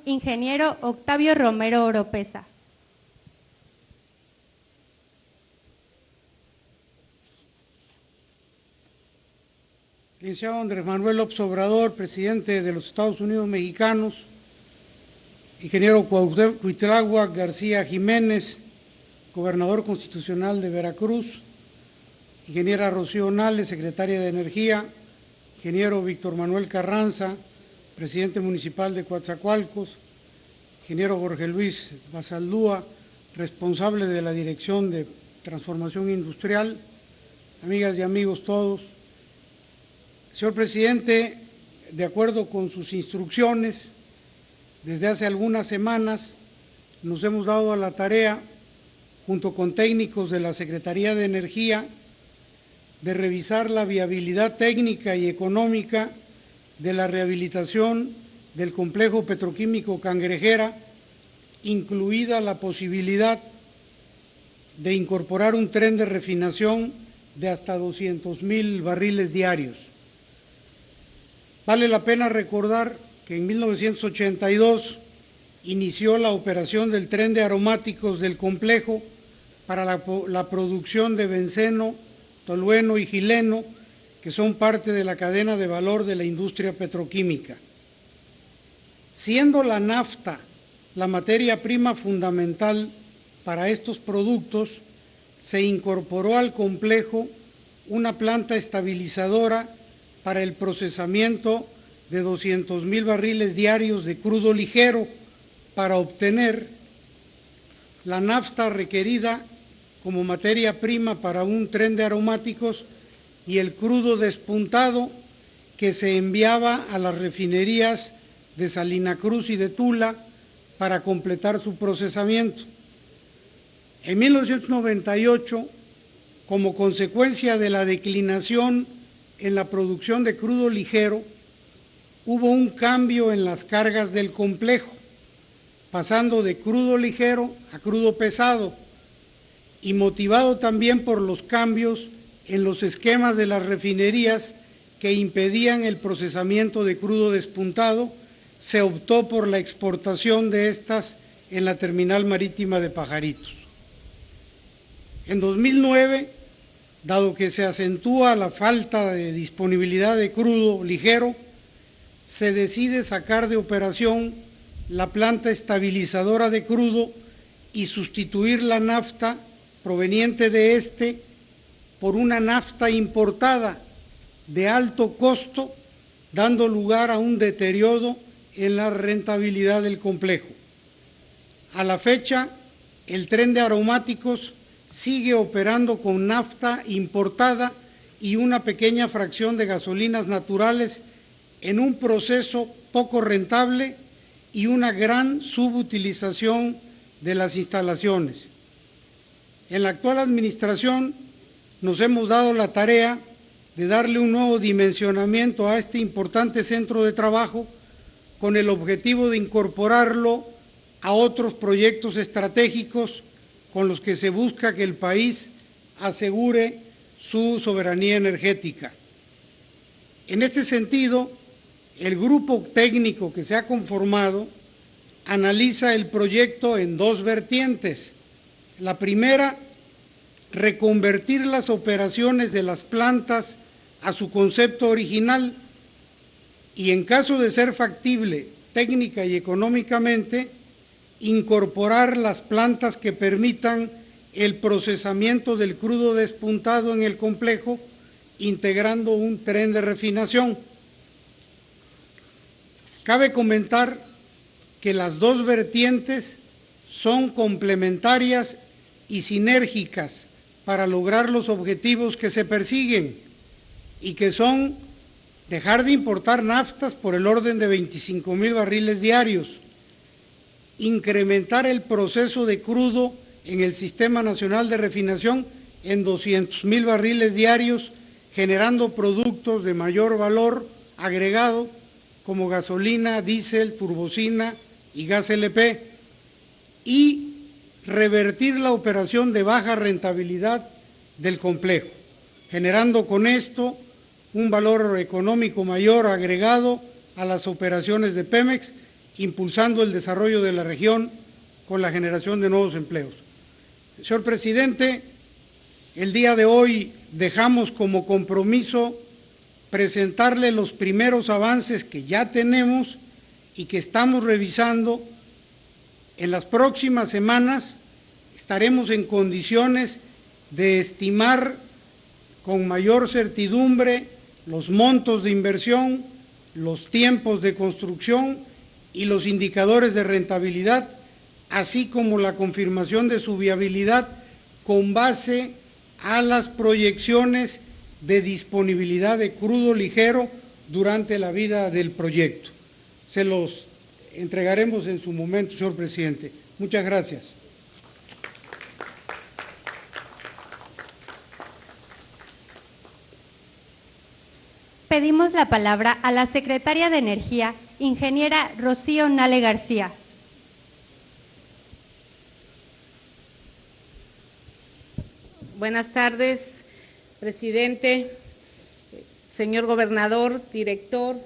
ingeniero Octavio Romero Oropesa. Licenciado Andrés Manuel López Obrador, presidente de los Estados Unidos Mexicanos, ingeniero Cuitláhuac García Jiménez, gobernador constitucional de Veracruz, ingeniera Rocío Nales, secretaria de Energía, ingeniero Víctor Manuel Carranza, presidente municipal de Coatzacoalcos, ingeniero Jorge Luis Basaldúa, responsable de la Dirección de Transformación Industrial, amigas y amigos todos. Señor presidente, de acuerdo con sus instrucciones, desde hace algunas semanas nos hemos dado a la tarea, junto con técnicos de la Secretaría de Energía, de revisar la viabilidad técnica y económica de la rehabilitación del complejo petroquímico Cangrejera, incluida la posibilidad de incorporar un tren de refinación de hasta 200,000 barriles diarios. Vale la pena recordar que en 1982 inició la operación del tren de aromáticos del complejo para la producción de benceno, tolueno y xileno, que son parte de la cadena de valor de la industria petroquímica. Siendo la nafta la materia prima fundamental para estos productos, se incorporó al complejo una planta estabilizadora para el procesamiento de 200,000 barriles diarios de crudo ligero para obtener la nafta requerida como materia prima para un tren de aromáticos y el crudo despuntado que se enviaba a las refinerías de Salina Cruz y de Tula para completar su procesamiento. En 1998, como consecuencia de la declinación en la producción de crudo ligero, hubo un cambio en las cargas del complejo, pasando de crudo ligero a crudo pesado, y motivado también por los cambios en los esquemas de las refinerías que impedían el procesamiento de crudo despuntado, se optó por la exportación de estas en la terminal marítima de Pajaritos. En 2009, dado que se acentúa la falta de disponibilidad de crudo ligero, se decide sacar de operación la planta estabilizadora de crudo y sustituir la nafta proveniente de este por una nafta importada de alto costo, dando lugar a un deterioro en la rentabilidad del complejo. A la fecha, el tren de aromáticos sigue operando con nafta importada y una pequeña fracción de gasolinas naturales en un proceso poco rentable y una gran subutilización de las instalaciones. En la actual administración nos hemos dado la tarea de darle un nuevo dimensionamiento a este importante centro de trabajo con el objetivo de incorporarlo a otros proyectos estratégicos con los que se busca que el país asegure su soberanía energética. En este sentido, el grupo técnico que se ha conformado analiza el proyecto en dos vertientes. La primera, reconvertir las operaciones de las plantas a su concepto original y, en caso de ser factible técnica y económicamente, incorporar las plantas que permitan el procesamiento del crudo despuntado en el complejo, integrando un tren de refinación. Cabe comentar que las dos vertientes son complementarias y sinérgicas para lograr los objetivos que se persiguen y que son dejar de importar naftas por el orden de 25,000 barriles diarios, incrementar el proceso de crudo en el Sistema Nacional de Refinación en 200,000 barriles diarios, generando productos de mayor valor agregado como gasolina, diésel, turbocina y gas LP, y revertir la operación de baja rentabilidad del complejo, generando con esto un valor económico mayor agregado a las operaciones de Pemex impulsando el desarrollo de la región con la generación de nuevos empleos. Señor presidente, el día de hoy dejamos como compromiso presentarle los primeros avances que ya tenemos y que estamos revisando. En las próximas semanas estaremos en condiciones de estimar con mayor certidumbre los montos de inversión, los tiempos de construcción y los indicadores de rentabilidad, así como la confirmación de su viabilidad con base a las proyecciones de disponibilidad de crudo ligero durante la vida del proyecto. Se los entregaremos en su momento, señor presidente. Muchas gracias. Pedimos la palabra a la secretaria de Energía, ingeniera Rocío Nale García. Buenas tardes, presidente, señor gobernador, director,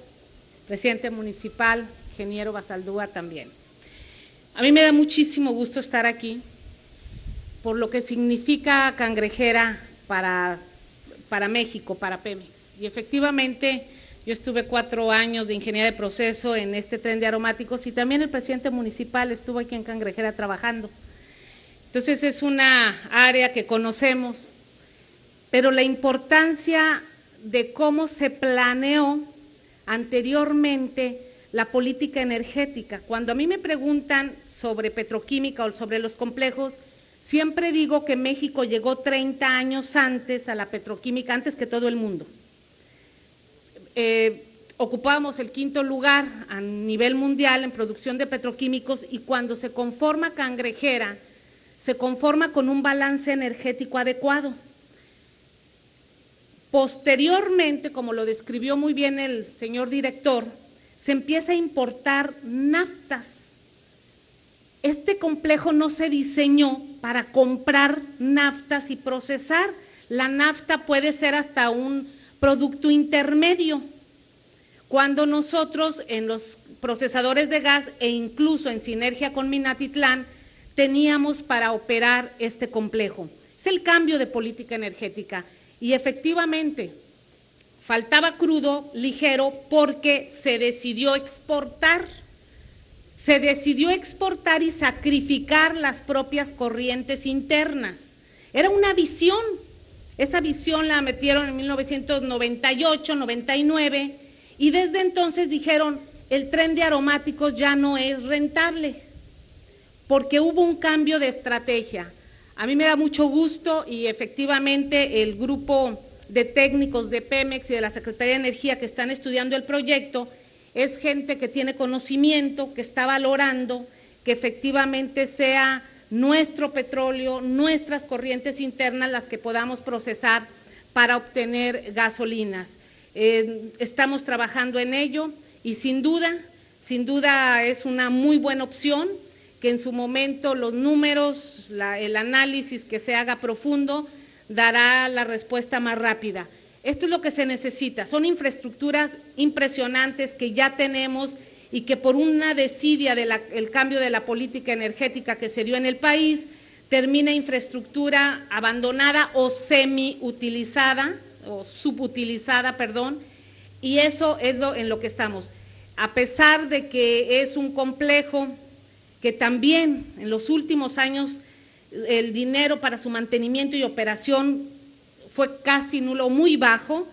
presidente municipal, ingeniero Basaldúa también. A mí me da muchísimo gusto estar aquí por lo que significa Cangrejera para México, para Pemex. Y efectivamente, yo estuve 4 años de ingeniería de proceso en este tren de aromáticos y también el presidente municipal estuvo aquí en Cangrejera trabajando. Entonces es una área que conocemos, pero la importancia de cómo se planeó anteriormente la política energética. Cuando a mí me preguntan sobre petroquímica o sobre los complejos, siempre digo que México llegó 30 años antes a la petroquímica, antes que todo el mundo. Ocupábamos el 5º lugar a nivel mundial en producción de petroquímicos y cuando se conforma Cangrejera, se conforma con un balance energético adecuado. Posteriormente, como lo describió muy bien el señor director, se empieza a importar naftas. Este complejo no se diseñó para comprar naftas y procesar. La nafta puede ser hasta un producto intermedio. Cuando nosotros en los procesadores de gas e incluso en sinergia con Minatitlán, teníamos para operar este complejo. Es el cambio de política energética y efectivamente faltaba crudo ligero porque se decidió exportar y sacrificar las propias corrientes internas. Era una visión, esa visión la metieron en 1998, 99 y desde entonces dijeron el tren de aromáticos ya no es rentable, porque hubo un cambio de estrategia. A mí me da mucho gusto y efectivamente el grupo de técnicos de Pemex y de la Secretaría de Energía que están estudiando el proyecto es gente que tiene conocimiento, que está valorando que efectivamente sea nuestro petróleo, nuestras corrientes internas las que podamos procesar para obtener gasolinas. Estamos trabajando en ello y sin duda es una muy buena opción, que en su momento los números, el análisis que se haga profundo, dará la respuesta más rápida. Esto es lo que se necesita, son infraestructuras impresionantes que ya tenemos y que por una desidia del cambio de la política energética que se dio en el país, termina infraestructura abandonada o semi-utilizada, o subutilizada, perdón, y eso es en lo que estamos. A pesar de que es un complejo que también en los últimos años el dinero para su mantenimiento y operación fue casi nulo, muy bajo,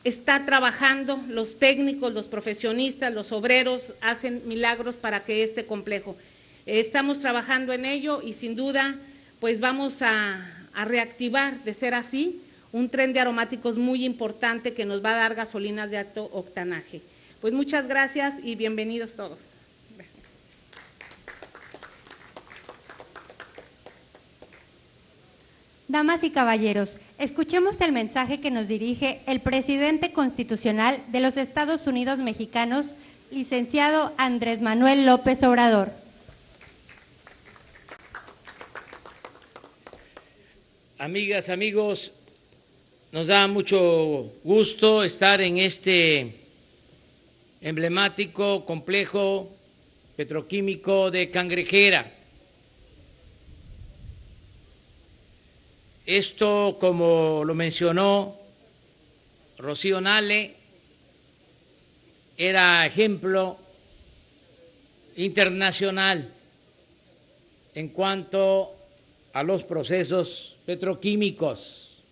está trabajando los técnicos, los profesionistas, los obreros, hacen milagros para que este complejo. Estamos trabajando en ello y sin duda pues vamos a reactivar, de ser así, un tren de aromáticos muy importante que nos va a dar gasolinas de alto octanaje. Pues muchas gracias y bienvenidos todos. Damas y caballeros, escuchemos el mensaje que nos dirige el presidente constitucional de los Estados Unidos mexicanos, licenciado Andrés Manuel López Obrador. Amigas, amigos, nos da mucho gusto estar en este emblemático complejo petroquímico de Cangrejera. Esto, como lo mencionó Rocío Nale, era ejemplo internacional en cuanto a los procesos petroquímicos.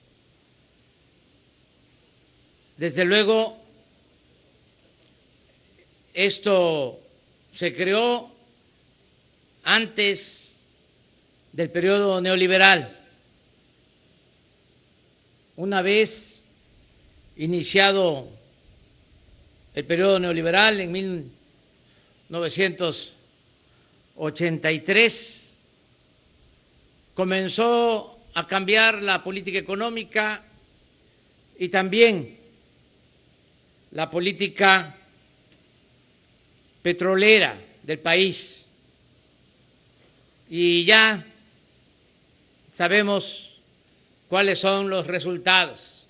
Desde luego, esto se creó antes del periodo neoliberal. Una vez iniciado el periodo neoliberal en 1983, comenzó a cambiar la política económica y también la política petrolera del país. Y ya sabemos cuáles son los resultados.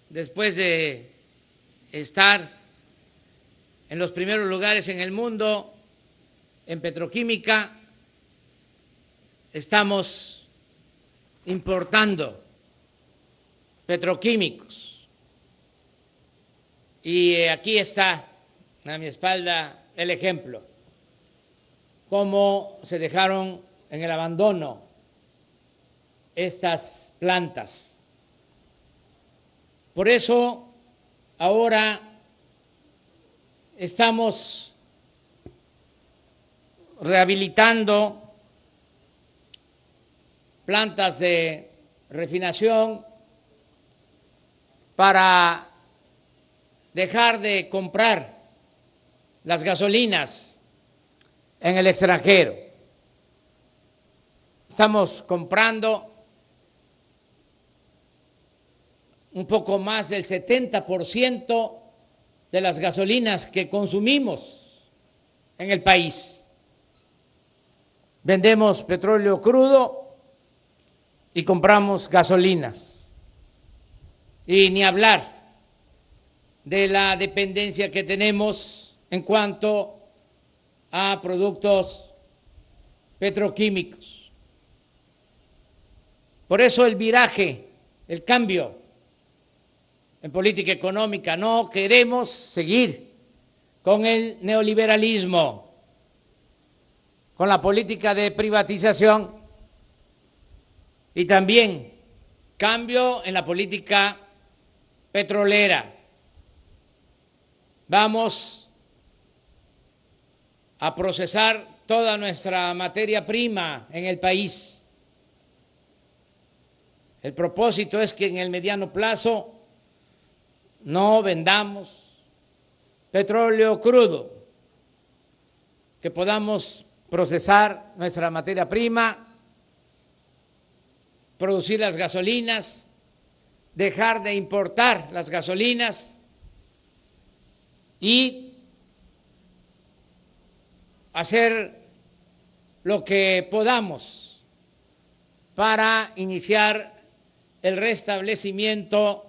Después de estar en los primeros lugares en el mundo en petroquímica, estamos importando petroquímicos. Y aquí está a mi espalda el ejemplo, cómo se dejaron en el abandono estas plantas. Por eso ahora estamos rehabilitando plantas de refinación para dejar de comprar las gasolinas en el extranjero. Estamos comprando un poco más del 70% de las gasolinas que consumimos en el país. Vendemos petróleo crudo y compramos gasolinas. Y ni hablar de la dependencia que tenemos en cuanto a productos petroquímicos. Por eso el viraje, el cambio en política económica. No queremos seguir con el neoliberalismo, con la política de privatización y también cambio en la política petrolera. Vamos a procesar toda nuestra materia prima en el país. El propósito es que en el mediano plazo no vendamos petróleo crudo, que podamos procesar nuestra materia prima, producir las gasolinas, dejar de importar las gasolinas y hacer lo que podamos para iniciar el restablecimiento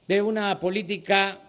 de una política